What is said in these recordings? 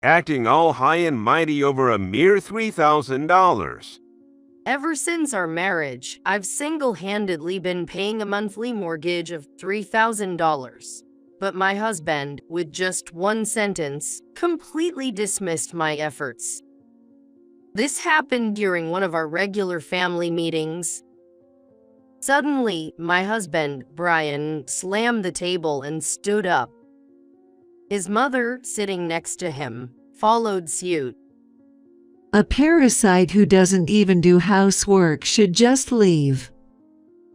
acting all high and mighty over a mere $3,000. Ever since our marriage, I've single-handedly been paying a monthly mortgage of $3,000. But my husband, with just one sentence, completely dismissed my efforts. This happened during one of our regular family meetings. Suddenly, my husband, Brian, slammed the table and stood up. His mother, sitting next to him, followed suit. A parasite who doesn't even do housework should just leave.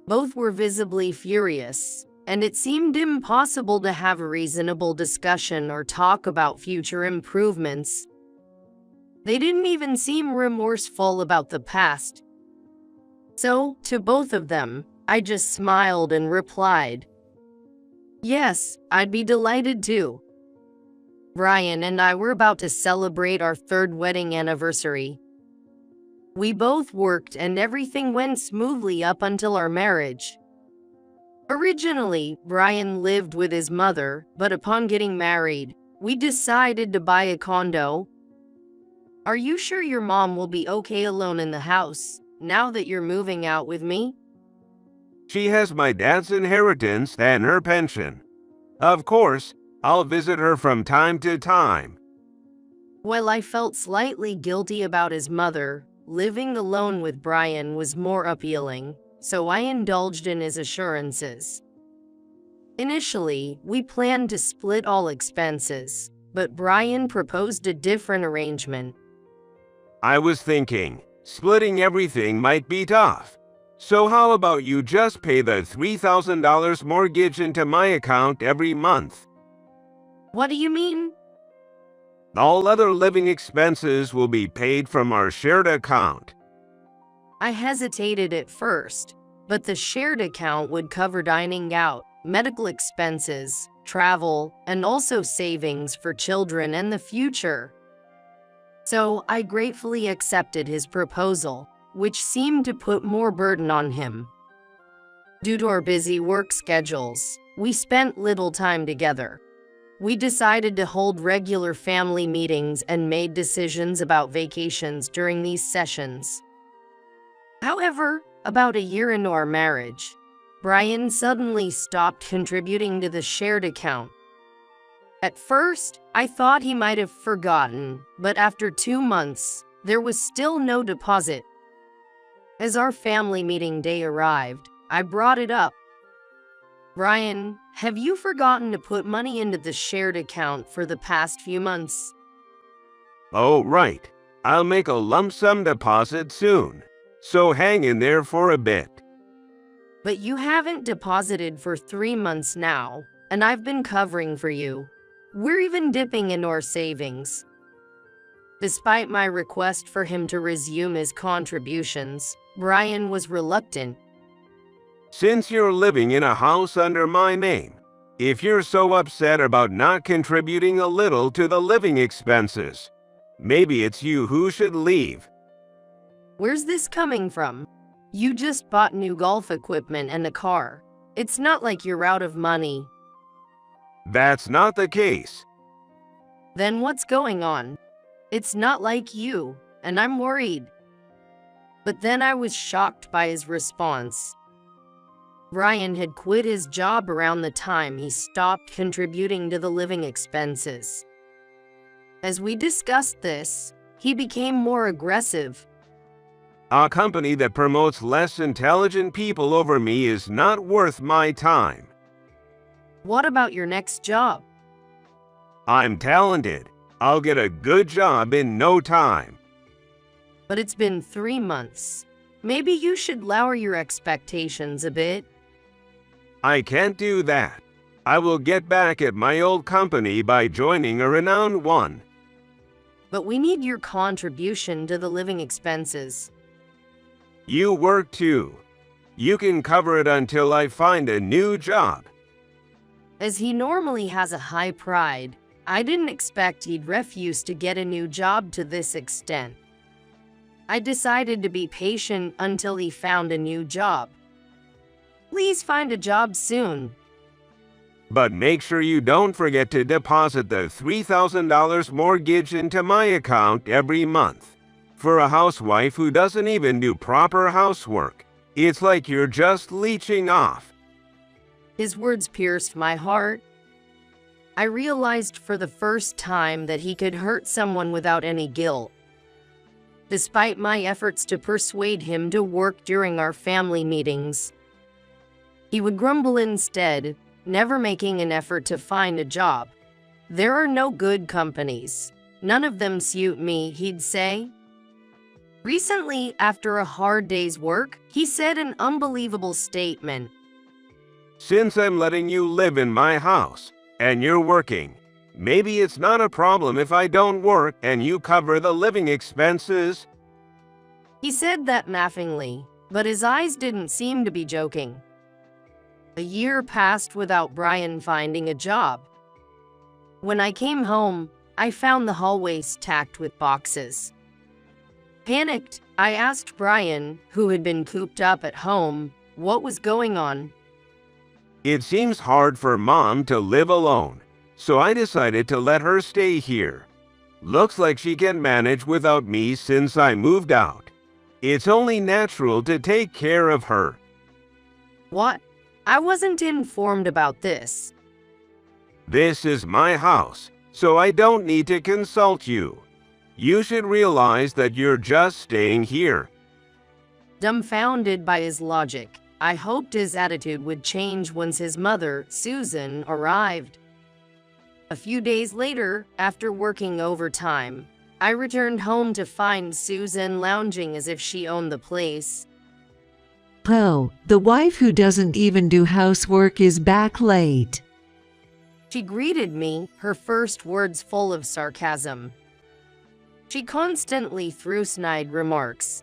Both were visibly furious, and it seemed impossible to have a reasonable discussion or talk about future improvements. They didn't even seem remorseful about the past. So, to both of them, I just smiled and replied, "Yes, I'd be delighted to." Brian and I were about to celebrate our third wedding anniversary. We both worked and everything went smoothly up until our marriage. Originally, Brian lived with his mother, but upon getting married, we decided to buy a condo. "Are you sure your mom will be okay alone in the house, now that you're moving out with me?" She has my dad's inheritance and her pension. Of course, I'll visit her from time to time. While I felt slightly guilty about his mother, living alone with Brian was more appealing, so I indulged in his assurances. Initially, we planned to split all expenses, but Brian proposed a different arrangement. I was thinking, splitting everything might be tough. So how about you just pay the $3,000 mortgage into my account every month? What do you mean? All other living expenses will be paid from our shared account. I hesitated at first, but the shared account would cover dining out, medical expenses, travel, and also savings for children and the future. So I gratefully accepted his proposal, which seemed to put more burden on him. Due to our busy work schedules, we spent little time together. We decided to hold regular family meetings and made decisions about vacations during these sessions. However, about a year into our marriage, Brian suddenly stopped contributing to the shared account. At first, I thought he might have forgotten, but after 2 months, there was still no deposit. As our family meeting day arrived, I brought it up. "Brian, have you forgotten to put money into the shared account for the past few months?" Oh, right. I'll make a lump sum deposit soon. So hang in there for a bit. "But you haven't deposited for 3 months now, and I've been covering for you. We're even dipping into our savings." Despite my request for him to resume his contributions, Brian was reluctant. Since you're living in a house under my name, if you're so upset about not contributing a little to the living expenses, maybe it's you who should leave. Where's this coming from? You just bought new golf equipment and a car. It's not like you're out of money. That's not the case. Then what's going on? It's not like you, and I'm worried. But then I was shocked by his response. Brian had quit his job around the time he stopped contributing to the living expenses. As we discussed this, he became more aggressive. A company that promotes less intelligent people over me is not worth my time. What about your next job? I'm talented. I'll get a good job in no time. But it's been 3 months. Maybe you should lower your expectations a bit. I can't do that. I will get back at my old company by joining a renowned one. But we need your contribution to the living expenses. You work too. You can cover it until I find a new job. As he normally has a high pride, I didn't expect he'd refuse to get a new job to this extent. I decided to be patient until he found a new job. "Please find a job soon." But make sure you don't forget to deposit the $3,000 mortgage into my account every month. For a housewife who doesn't even do proper housework, it's like you're just leeching off. His words pierced my heart. I realized for the first time that he could hurt someone without any guilt. Despite my efforts to persuade him to work during our family meetings, he would grumble instead, never making an effort to find a job. "There are no good companies. None of them suit me," he'd say. Recently, after a hard day's work, he said an unbelievable statement. Since I'm letting you live in my house, and you're working, maybe it's not a problem if I don't work and you cover the living expenses. He said that laughingly, but his eyes didn't seem to be joking. A year passed without Brian finding a job. When I came home, I found the hallway stacked with boxes. Panicked, I asked Brian, who had been cooped up at home, what was going on. It seems hard for Mom to live alone, so I decided to let her stay here. Looks like she can manage without me since I moved out. It's only natural to take care of her. What? I wasn't informed about this. This is my house, so I don't need to consult you. You should realize that you're just staying here. Dumbfounded by his logic, I hoped his attitude would change once his mother, Susan, arrived. A few days later, after working overtime, I returned home to find Susan lounging as if she owned the place. Oh, the wife who doesn't even do housework is back late. She greeted me, her first words full of sarcasm. She constantly threw snide remarks.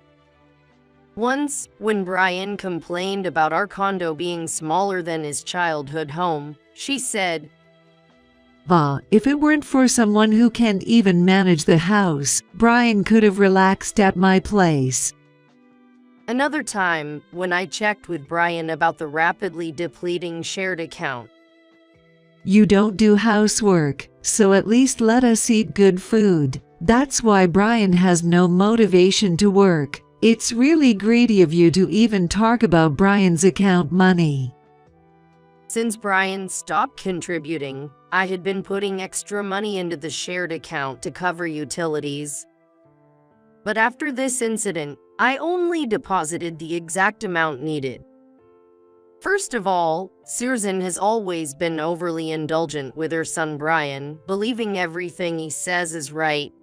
Once, when Brian complained about our condo being smaller than his childhood home, she said, If it weren't for someone who can't even manage the house, Brian could have relaxed at my place. Another time, when I checked with Brian about the rapidly depleting shared account. You don't do housework, so at least let us eat good food. That's why Brian has no motivation to work. It's really greedy of you to even talk about Brian's account money. Since Brian stopped contributing, I had been putting extra money into the shared account to cover utilities. But after this incident, I only deposited the exact amount needed. First of all, Susan has always been overly indulgent with her son Brian, believing everything he says is right.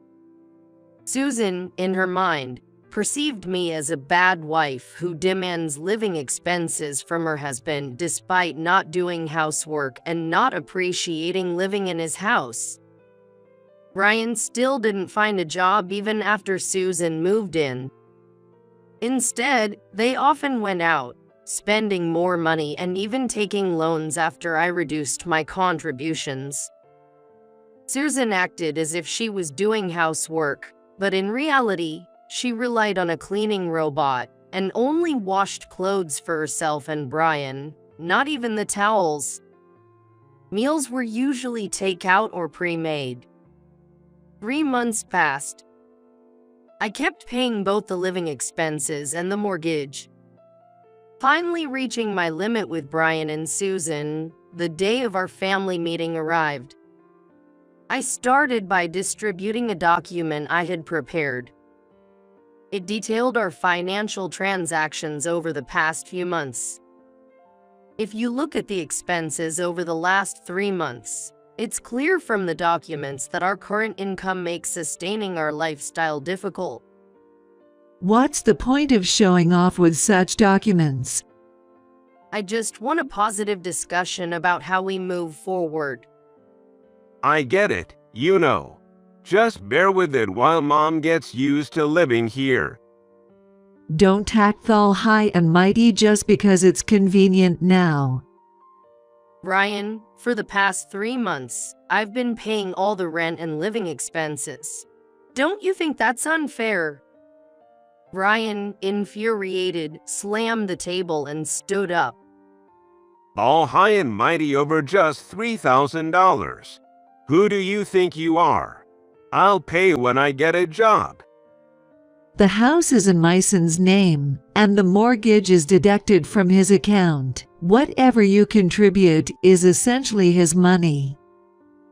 Susan, in her mind, perceived me as a bad wife who demands living expenses from her husband despite not doing housework and not appreciating living in his house. Brian still didn't find a job even after Susan moved in. Instead, they often went out, spending more money and even taking loans after I reduced my contributions. Susan acted as if she was doing housework, but in reality, she relied on a cleaning robot and only washed clothes for herself and Brian, not even the towels. Meals were usually takeout or pre-made. 3 months passed. I kept paying both the living expenses and the mortgage. Finally reaching my limit with Brian and Susan, the day of our family meeting arrived. I started by distributing a document I had prepared. It detailed our financial transactions over the past few months. If you look at the expenses over the last 3 months, it's clear from the documents that our current income makes sustaining our lifestyle difficult. What's the point of showing off with such documents? I just want a positive discussion about how we move forward. I get it, you know. Just bear with it while Mom gets used to living here. Don't act all high and mighty just because it's convenient now. Brian, for the past 3 months, I've been paying all the rent and living expenses. Don't you think that's unfair? Brian, infuriated, slammed the table and stood up. all high and mighty over just $3,000. Who do you think you are? I'll pay when I get a job. The house is in my son's name, and the mortgage is deducted from his account. Whatever you contribute is essentially his money.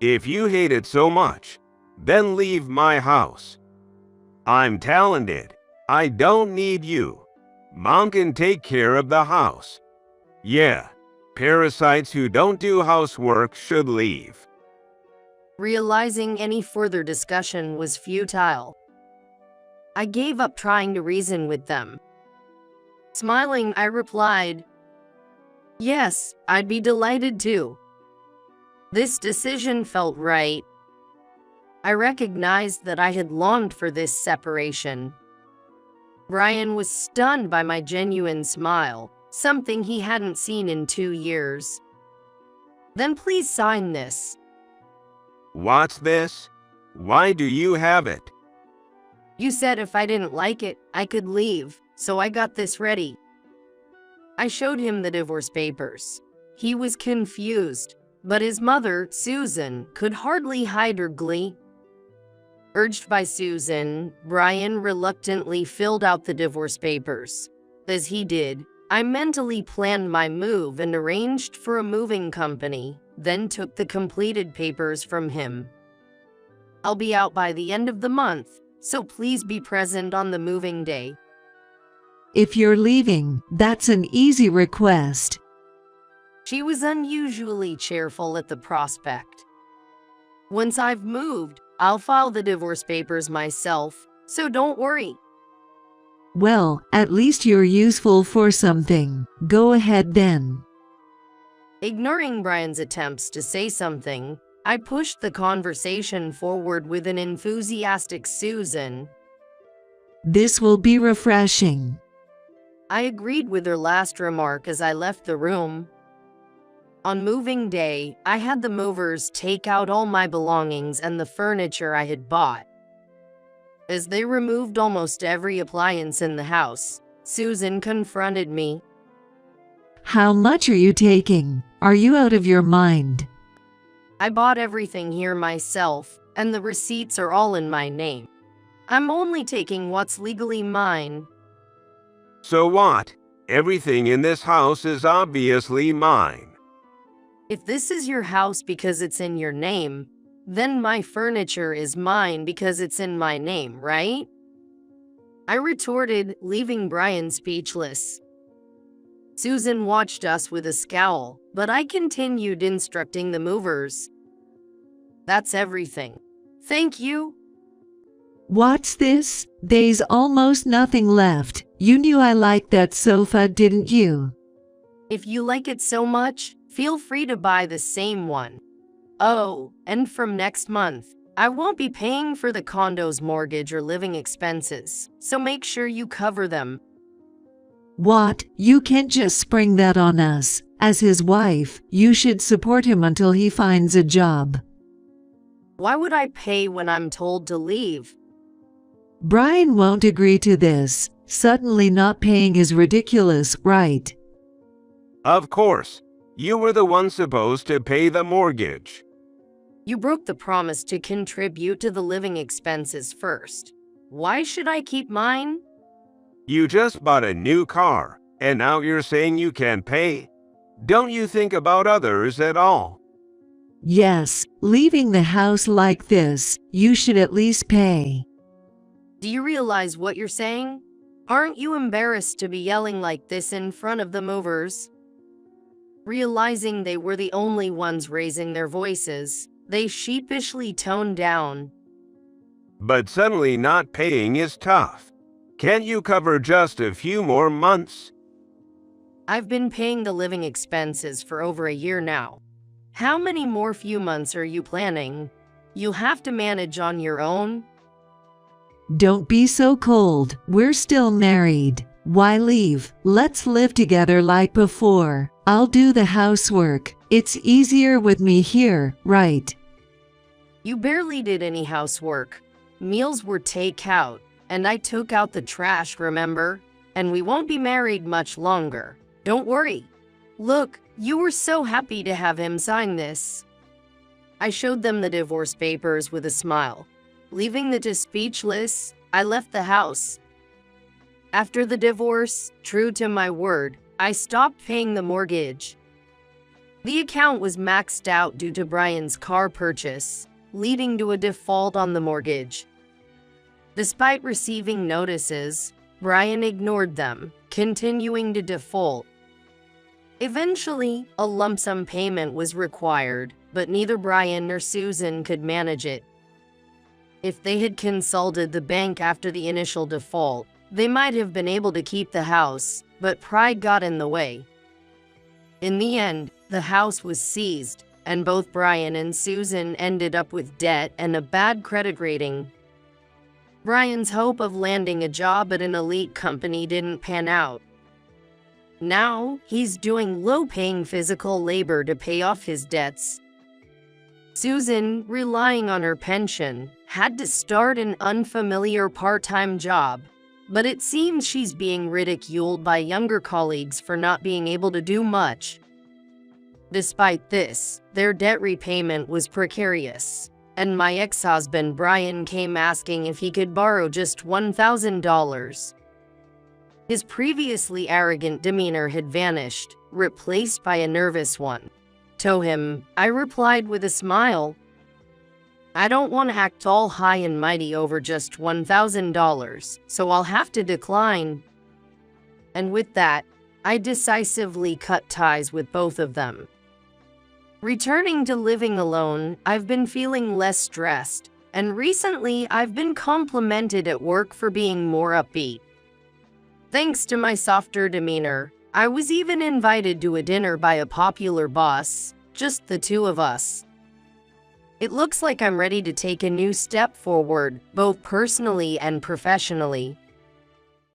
If you hate it so much, then leave my house. I'm talented. I don't need you. Mom can take care of the house. Yeah, parasites who don't do housework should leave. Realizing any further discussion was futile, I gave up trying to reason with them. Smiling, I replied, "Yes, I'd be delighted to." This decision felt right. I recognized that I had longed for this separation. Brian was stunned by my genuine smile, something he hadn't seen in 2 years. "Then please sign this." What's this? Why do you have it? "You said if I didn't like it, I could leave, so I got this ready." I showed him the divorce papers. He was confused, but his mother, Susan, could hardly hide her glee. Urged by Susan, Brian reluctantly filled out the divorce papers. As he did, I mentally planned my move and arranged for a moving company, then took the completed papers from him. "I'll be out by the end of the month, so please be present on the moving day." If you're leaving, that's an easy request. She was unusually cheerful at the prospect. "Once I've moved, I'll file the divorce papers myself, so don't worry." Well, at least you're useful for something. Go ahead then. Ignoring Brian's attempts to say something, I pushed the conversation forward with an enthusiastic Susan. This will be refreshing. I agreed with her last remark as I left the room. On moving day, I had the movers take out all my belongings and the furniture I had bought. As they removed almost every appliance in the house, Susan confronted me. How much are you taking? Are you out of your mind? "I bought everything here myself, and the receipts are all in my name. I'm only taking what's legally mine." So what? Everything in this house is obviously mine. "If this is your house because it's in your name, then my furniture is mine because it's in my name, right?" I retorted, leaving Brian speechless. Susan watched us with a scowl, but I continued instructing the movers. "That's everything. Thank you." What's this? There's almost nothing left. You knew I liked that sofa, didn't you? "If you like it so much, feel free to buy the same one. Oh, and from next month, I won't be paying for the condo's mortgage or living expenses, so make sure you cover them." What? You can't just spring that on us. As his wife, you should support him until he finds a job. "Why would I pay when I'm told to leave?" Brian won't agree to this. Suddenly not paying is ridiculous, right? Of course, you were the one supposed to pay the mortgage. "You broke the promise to contribute to the living expenses first. Why should I keep mine?" You just bought a new car, and now you're saying you can't pay? Don't you think about others at all? Yes, leaving the house like this, you should at least pay. Do you realize what you're saying? Aren't you embarrassed to be yelling like this in front of the movers? Realizing they were the only ones raising their voices, they sheepishly toned down. But suddenly not paying is tough. Can't you cover just a few more months? "I've been paying the living expenses for over a year now. How many more few months are you planning? You'll have to manage on your own." Don't be so cold. We're still married. Why leave? Let's live together like before. I'll do the housework. It's easier with me here, right? "You barely did any housework. Meals were takeout, and I took out the trash, remember? And we won't be married much longer. Don't worry. Look, you were so happy to have him sign this. I showed them the divorce papers with a smile. Leaving the two speechless, I left the house. After the divorce, true to my word, I stopped paying the mortgage. The account was maxed out due to Brian's car purchase, leading to a default on the mortgage. Despite receiving notices, Brian ignored them, continuing to default. Eventually, a lump sum payment was required, but neither Brian nor Susan could manage it. If they had consulted the bank after the initial default, they might have been able to keep the house, but pride got in the way. In the end, the house was seized, and both Brian and Susan ended up with debt and a bad credit rating. Brian's hope of landing a job at an elite company didn't pan out. Now, he's doing low-paying physical labor to pay off his debts. Susan, relying on her pension, had to start an unfamiliar part-time job, but it seems she's being ridiculed by younger colleagues for not being able to do much. Despite this, their debt repayment was precarious, and my ex-husband Brian came asking if he could borrow just $1,000. His previously arrogant demeanor had vanished, replaced by a nervous one. To him, I replied with a smile, "I don't want to act all high and mighty over just $1,000, so I'll have to decline." And with that, I decisively cut ties with both of them. Returning to living alone, I've been feeling less stressed, and recently I've been complimented at work for being more upbeat. Thanks to my softer demeanor, I was even invited to a dinner by a popular boss, just the two of us. It looks like I'm ready to take a new step forward, both personally and professionally.